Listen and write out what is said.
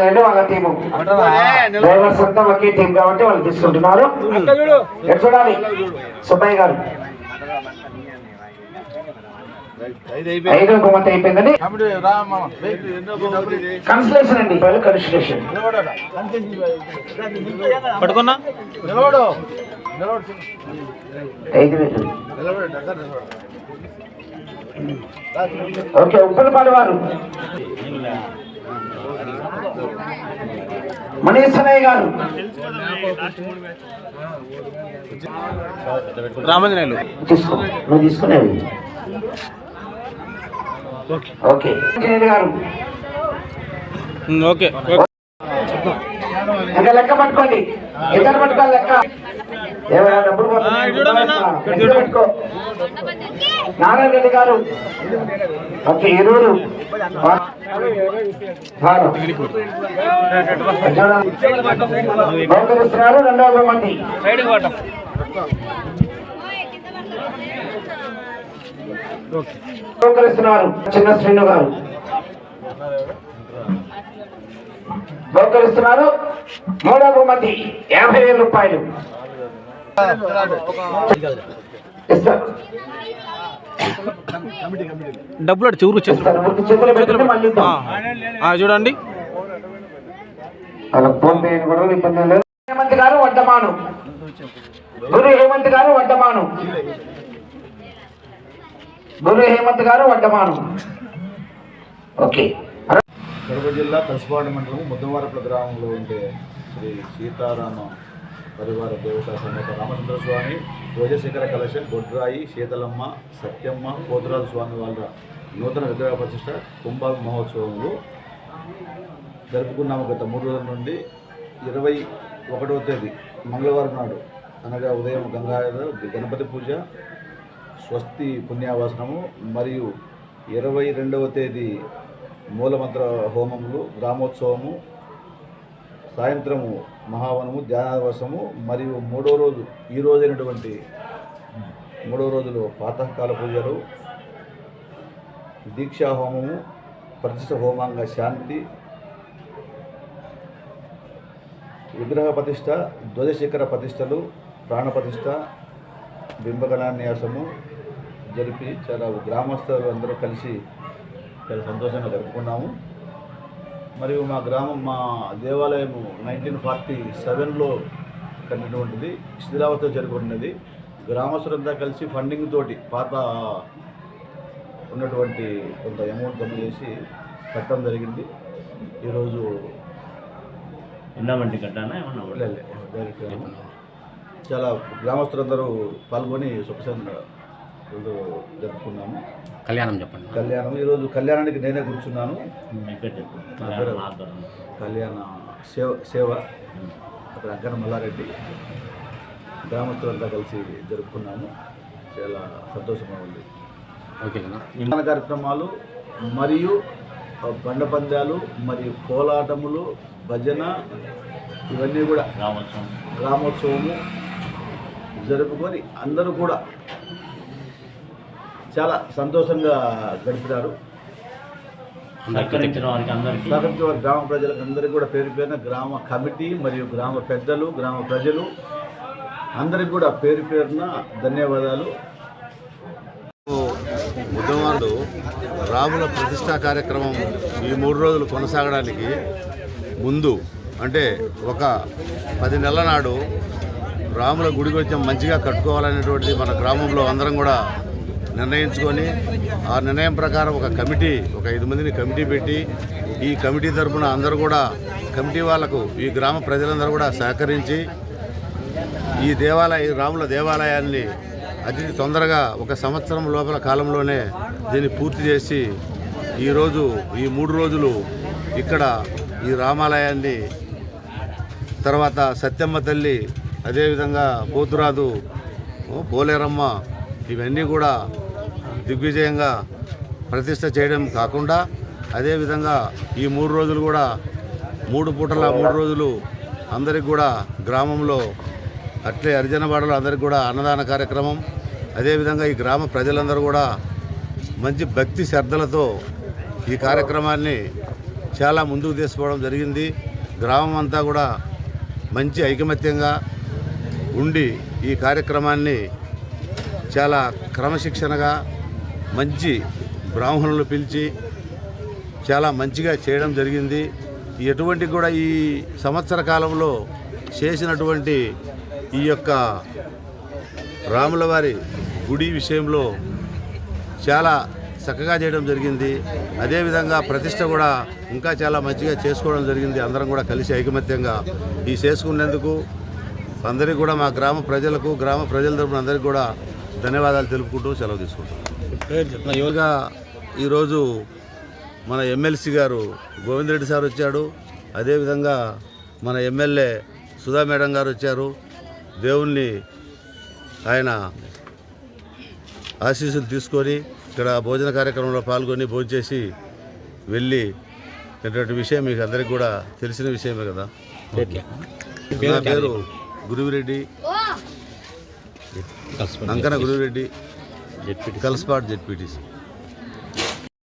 రెండు వాళ్ళ team driver సొంతం ఒకే టీం కాబట్టి వాళ్ళు తీసుకుంటున్నారు. చూడాలి సుబ్బయ్య గారు 5వ బహుమతి అయిపోయిందని కన్సలేషన్ అండి. కన్సలేషన్ పట్టుకున్నా 5,000. ఓకే ఉప్పలపాడు వారు మనీశ్వరయ్య గారు రామంజనేయులు నువ్వు తీసుకునేవి. ఓకే గారు ఓకే ఇంకా లెక్క పట్టుకోండి. ఇద్దరు పట్టుకోవాలి లెక్క. ఏమైనా డబ్బులు పెట్టుకో. నారాయణ రెడ్డి గారు ఓకే ఈరోజు బహుకరిస్తున్నారు. 2వ బహుమతి బహుకరిస్తున్నారు చిన్న శ్రీను గారు బహుకరిస్తున్నారు. 3వ బహుమతి 50,000 రూపాయలు ఇస్తారు. డబ్బులు చెవులు చూడండి. హేమంత్ గారు వడ్డమాను, గురు హేమంత్ గారు వడ్డమాను, గురు హేమంత్ గారు వడ్డమాను. ఓకే కడప జిల్లా కసుపాడు మండలం ముద్దవారపుల గ్రామంలో ఉండే శ్రీ సీతారామ పరివార దేవతా సమేత రామచంద్ర స్వామి ధ్వజశిఖర కలశం బొడ్రాయి శీతలమ్మ సత్యమ్మ పోతురాజు స్వామి వాళ్ళ నూతన విగ్రహ ప్రతిష్ట కుంభ మహోత్సవంలో జరుపుకున్నాము. గత 3 రోజుల నుండి 21వ తేదీ మంగళవారం నాడు అనగా ఉదయం గంగాధర గణపతి పూజ, స్వస్తి పుణ్యావాసనము మరియు 22వ తేదీ మూలమంత్ర హోమములు, గ్రామోత్సవము, సాయంత్రము మహావనము, ధ్యానవసము మరియు 3వ రోజు ఈ రోజైనటువంటి 3వ రోజులో ప్రాతకాల పూజలు, దీక్షా హోమము, ప్రతిష్ఠ హోమాంగ శాంతి, విగ్రహ ప్రతిష్ట, ధ్వజశిఖర ప్రతిష్టలు, ప్రాణప్రతిష్ట, బింబగణాన్యాసము జరిపి చాలా గ్రామస్తులు అందరూ కలిసి చాలా సంతోషంగా జరుపుకున్నాము. మరియు మా గ్రామం, మా దేవాలయము 1947లో కట్టినటువంటిది, శిథిలావస్థ జరుగుతున్నది. గ్రామస్తులంతా కలిసి ఫండింగ్ తోటి పాత ఉన్నటువంటి కొంత అమౌంట్ జమ చేసి కట్టడం జరిగింది. ఈరోజు ఎండమంటి కట్టానా ఏమన్నా చాలా గ్రామస్తులందరూ పాల్గొని సుఖంగా జరుపుకున్నాము. కళ్యాణం చెప్పండి. కళ్యాణం ఈరోజు కళ్యాణానికి నేనే కూర్చున్నాను. కళ్యాణ సేవ అక్కడ అగ్గన మల్లారెడ్డి, గ్రామస్తులంతా కలిసి జరుపుకున్నాము. చాలా సంతోషంగా ఉంది. విమాన కార్యక్రమాలు మరియు బండ పందాలు మరియు కోలాటములు, భజన ఇవన్నీ కూడా గ్రామోత్సవము జరుపుకొని అందరూ కూడా చాలా సంతోషంగా గడిపినారు. సహకరించిన గ్రామ ప్రజలకు అందరికీ కూడా పేరు పేరున గ్రామ కమిటీ మరియు గ్రామ పెద్దలు, గ్రామ ప్రజలు అందరికి కూడా పేరు పేరున ధన్యవాదాలు. బుధవారం రాముల ప్రతిష్టా కార్యక్రమం ఈ 3 రోజులు కొనసాగడానికి ముందు అంటే ఒక 10 నెలల నాడు రాముల గుడి కొంచెం మంచిగా కట్టుకోవాలనేటువంటిది మన గ్రామంలో అందరం కూడా నిర్ణయించుకొని ఆ నిర్ణయం ప్రకారం ఒక 5 మందిని కమిటీ పెట్టి ఈ కమిటీ తరఫున అందరూ కూడా కమిటీ వాళ్లకు ఈ గ్రామ ప్రజలందరూ కూడా సహకరించి ఈ రాముల దేవాలయాన్ని అతి తొందరగా 1 సంవత్సరం లోపల కాలంలోనే దీన్ని పూర్తి చేసి ఈరోజు ఈ 3 రోజులు ఇక్కడ ఈ రామాలయాన్ని తర్వాత సత్యమ్మ తల్లి అదేవిధంగా పోతురాజు పోలేరమ్మ ఇవన్నీ కూడా దిగ్విజయంగా ప్రతిష్ట చేయడం కాకుండా అదేవిధంగా ఈ 3 రోజులు కూడా 3 పూటల 3 రోజులు అందరికి కూడా గ్రామంలో అట్లే హరిజనవాడలో అందరికి కూడా అన్నదాన కార్యక్రమం అదేవిధంగా ఈ గ్రామ ప్రజలందరూ కూడా మంచి భక్తి శ్రద్ధలతో ఈ కార్యక్రమాన్ని చాలా ముందుకు తీసుకోవడం జరిగింది. గ్రామం అంతా కూడా మంచి ఐకమత్యంగా ఉండి ఈ కార్యక్రమాన్ని చాలా క్రమశిక్షణగా మంచి బ్రాహ్మణులు పిలిచి చాలా మంచిగా చేయడం జరిగింది. ఎటువంటి కూడా ఈ సంవత్సర కాలంలో చేసినటువంటి ఈ యొక్క రాముల వారి గుడి విషయంలో చాలా చక్కగా చేయడం జరిగింది. అదేవిధంగా ప్రతిష్ట కూడా ఇంకా చాలా మంచిగా చేసుకోవడం జరిగింది. అందరం కూడా కలిసి ఐకమత్యంగా ఈ చేసుకునేందుకు అందరికీ కూడా మా గ్రామ ప్రజలకు గ్రామ ప్రజల తరపున అందరికీ కూడా ధన్యవాదాలు తెలుపుకుంటూ సెలవు తీసుకుంటాం. యోగా ఈరోజు మన ఎమ్మెల్సీ గారు గోవిందరెడ్డి సార్ వచ్చాడు. అదేవిధంగా మన ఎమ్మెల్యే సుధా మేడం గారు వచ్చారు. దేవుణ్ణి ఆయన ఆశీస్సులు తీసుకొని ఇక్కడ భోజన కార్యక్రమంలో పాల్గొని భోంచేసి వెళ్ళి ఇటువంటి విషయం మీకు అందరికీ కూడా తెలిసిన విషయమే కదా. నా పేరు గురువిరెడ్డి, అంకన గురువిరెడ్డి, కల్స్పాట్ జెడ్పీటీసీ.